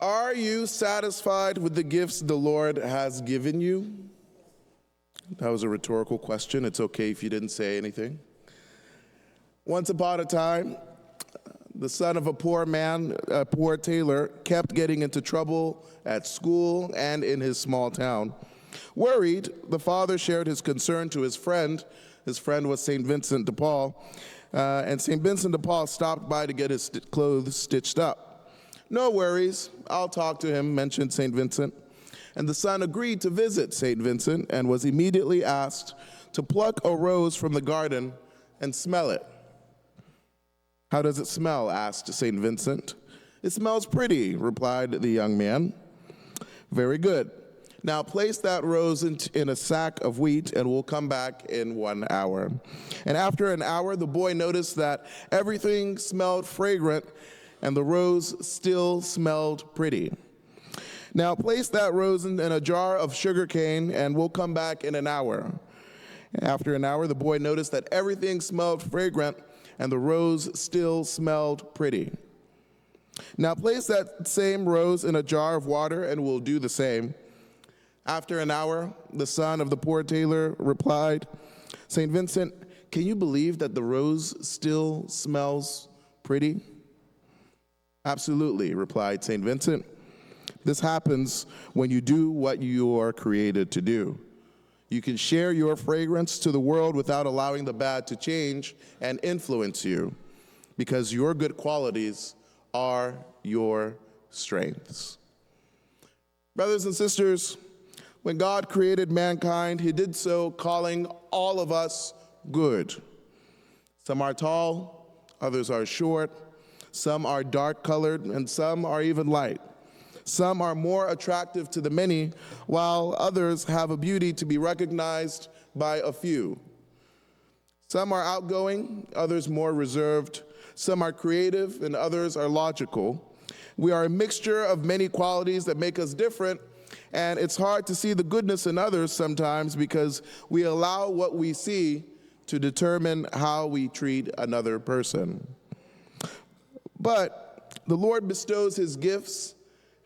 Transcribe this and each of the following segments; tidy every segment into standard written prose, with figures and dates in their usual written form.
Are you satisfied with the gifts the Lord has given you? That was a rhetorical question. It's okay if you didn't say anything. Once upon a time, the son of a poor man, a poor tailor, kept getting into trouble at school and in his small town. Worried, the father shared his concern to his friend. His friend was St. Vincent de Paul, and St. Vincent de Paul stopped by to get his clothes stitched up. "No worries, I'll talk to him," mentioned St. Vincent. And the son agreed to visit St. Vincent and was immediately asked to pluck a rose from the garden and smell it. "How does it smell?" asked St. Vincent. "It smells pretty," replied the young man. "Very good. Now place that rose in a sack of wheat and we'll come back in 1 hour." And after an hour, the boy noticed that everything smelled fragrant and the rose still smelled pretty. "Now place that rose in a jar of sugar cane and we'll come back in an hour." After an hour, the boy noticed that everything smelled fragrant and the rose still smelled pretty. "Now place that same rose in a jar of water and we'll do the same." After an hour, the son of the poor tailor replied, "St. Vincent, can you believe that the rose still smells pretty?" "Absolutely," replied St. Vincent. "This happens when you do what you are created to do. You can share your fragrance to the world without allowing the bad to change and influence you, because your good qualities are your strengths." Brothers and sisters, when God created mankind, he did so calling all of us good. Some are tall, others are short, some are dark-colored, and some are even light. Some are more attractive to the many, while others have a beauty to be recognized by a few. Some are outgoing, others more reserved. Some are creative, and others are logical. We are a mixture of many qualities that make us different, and it's hard to see the goodness in others sometimes because we allow what we see to determine how we treat another person. But the Lord bestows his gifts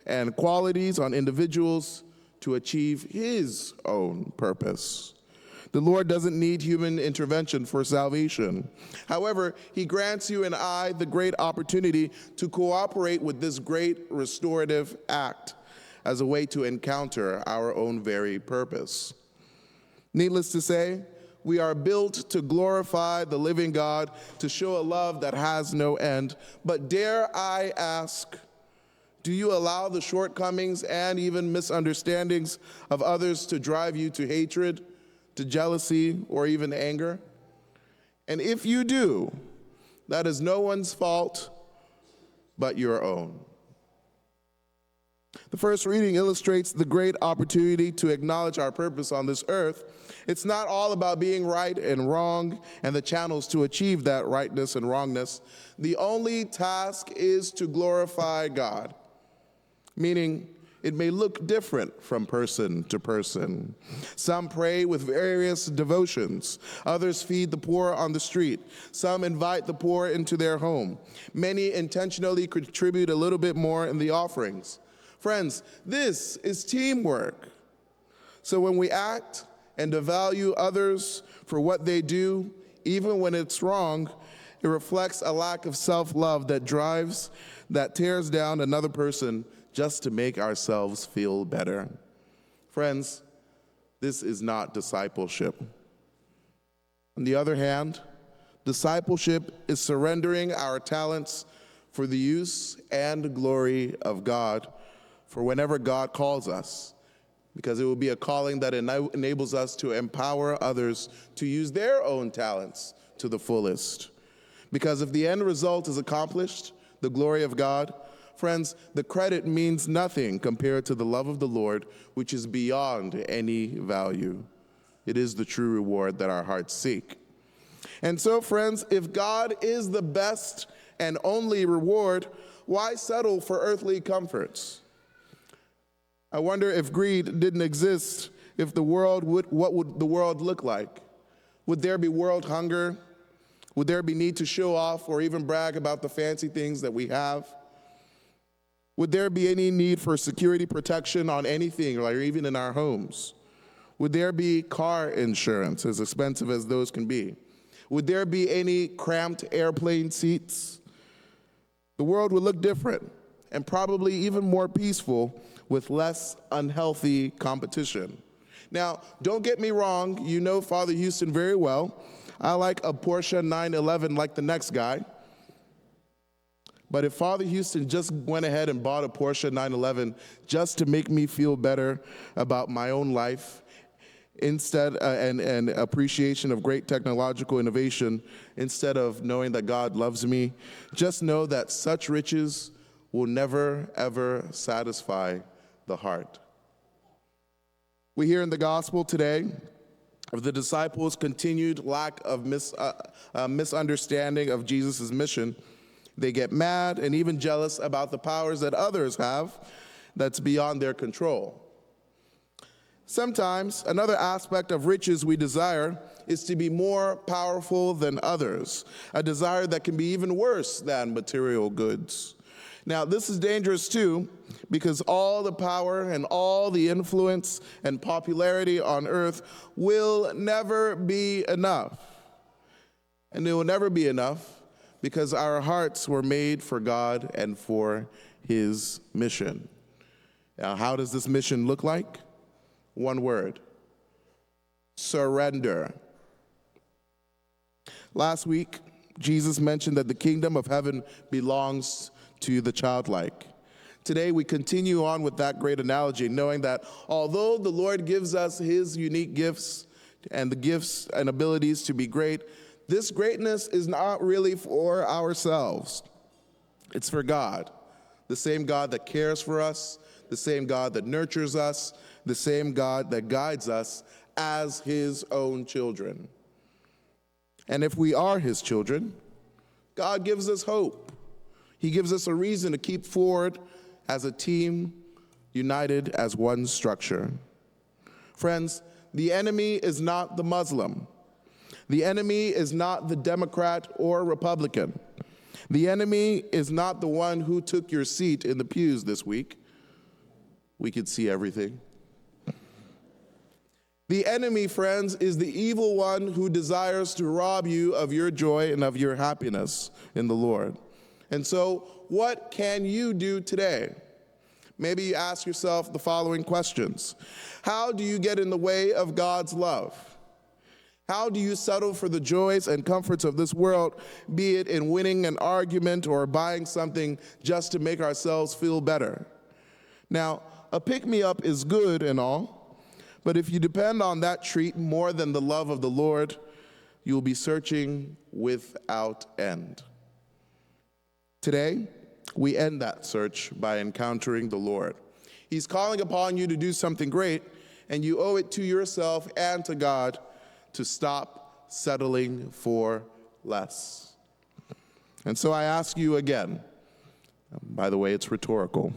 and qualities on individuals to achieve his own purpose. The Lord doesn't need human intervention for salvation. However, he grants you and I the great opportunity to cooperate with this great restorative act as a way to encounter our own very purpose. Needless to say, we are built to glorify the living God, to show a love that has no end. But dare I ask, do you allow the shortcomings and even misunderstandings of others to drive you to hatred, to jealousy, or even anger? And if you do, that is no one's fault but your own. The first reading illustrates the great opportunity to acknowledge our purpose on this earth. It's not all about being right and wrong and the channels to achieve that rightness and wrongness. The only task is to glorify God, meaning it may look different from person to person. Some pray with various devotions. Others feed the poor on the street. Some invite the poor into their home. Many intentionally contribute a little bit more in the offerings. Friends, this is teamwork. So when we act and devalue others for what they do, even when it's wrong, it reflects a lack of self-love that tears down another person just to make ourselves feel better. Friends, this is not discipleship. On the other hand, discipleship is surrendering our talents for the use and glory of God for whenever God calls us, because it will be a calling that enables us to empower others to use their own talents to the fullest. Because if the end result is accomplished, the glory of God, friends, the credit means nothing compared to the love of the Lord, which is beyond any value. It is the true reward that our hearts seek. And so, friends, if God is the best and only reward, why settle for earthly comforts? I wonder if greed didn't exist, what would the world look like? Would there be world hunger? Would there be need to show off or even brag about the fancy things that we have? Would there be any need for security protection on anything, or even in our homes? Would there be car insurance, as expensive as those can be? Would there be any cramped airplane seats? The world would look different and probably even more peaceful with less unhealthy competition. Now, don't get me wrong, you know Father Houston very well. I like a Porsche 911 like the next guy. But if Father Houston just went ahead and bought a Porsche 911 just to make me feel better about my own life, instead and appreciation of great technological innovation, instead of knowing that God loves me, just know that such riches will never, ever satisfy the heart. We hear in the gospel today of the disciples' continued lack of misunderstanding of Jesus' mission. They get mad and even jealous about the powers that others have that's beyond their control. Sometimes another aspect of riches we desire is to be more powerful than others, a desire that can be even worse than material goods. Now, this is dangerous too, because all the power and all the influence and popularity on earth will never be enough. And it will never be enough because our hearts were made for God and for His mission. Now, how does this mission look like? One word: surrender. Last week, Jesus mentioned that the kingdom of heaven belongs to the childlike. Today, we continue on with that great analogy, knowing that although the Lord gives us His unique gifts and the gifts and abilities to be great, this greatness is not really for ourselves. It's for God, the same God that cares for us, the same God that nurtures us, the same God that guides us as His own children. And if we are His children, God gives us hope. He gives us a reason to keep forward as a team, united as one structure. Friends, the enemy is not the Muslim. The enemy is not the Democrat or Republican. The enemy is not the one who took your seat in the pews this week. We could see everything. The enemy, friends, is the evil one who desires to rob you of your joy and of your happiness in the Lord. And so, what can you do today? Maybe you ask yourself the following questions. How do you get in the way of God's love? How do you settle for the joys and comforts of this world, be it in winning an argument or buying something just to make ourselves feel better? Now, a pick-me-up is good and all, but if you depend on that treat more than the love of the Lord, you will be searching without end. Today, we end that search by encountering the Lord. He's calling upon you to do something great, and you owe it to yourself and to God to stop settling for less. And so I ask you again, by the way, it's rhetorical.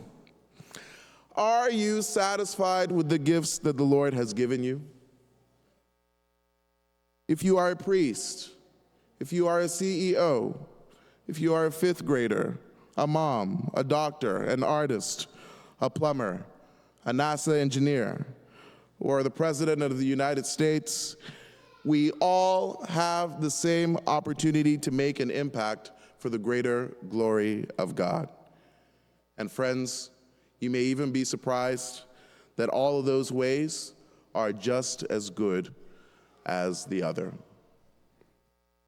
Are you satisfied with the gifts that the Lord has given you? If you are a priest, if you are a CEO, if you are a fifth grader, a mom, a doctor, an artist, a plumber, a NASA engineer, or the President of the United States, we all have the same opportunity to make an impact for the greater glory of God. And friends, you may even be surprised that all of those ways are just as good as the other.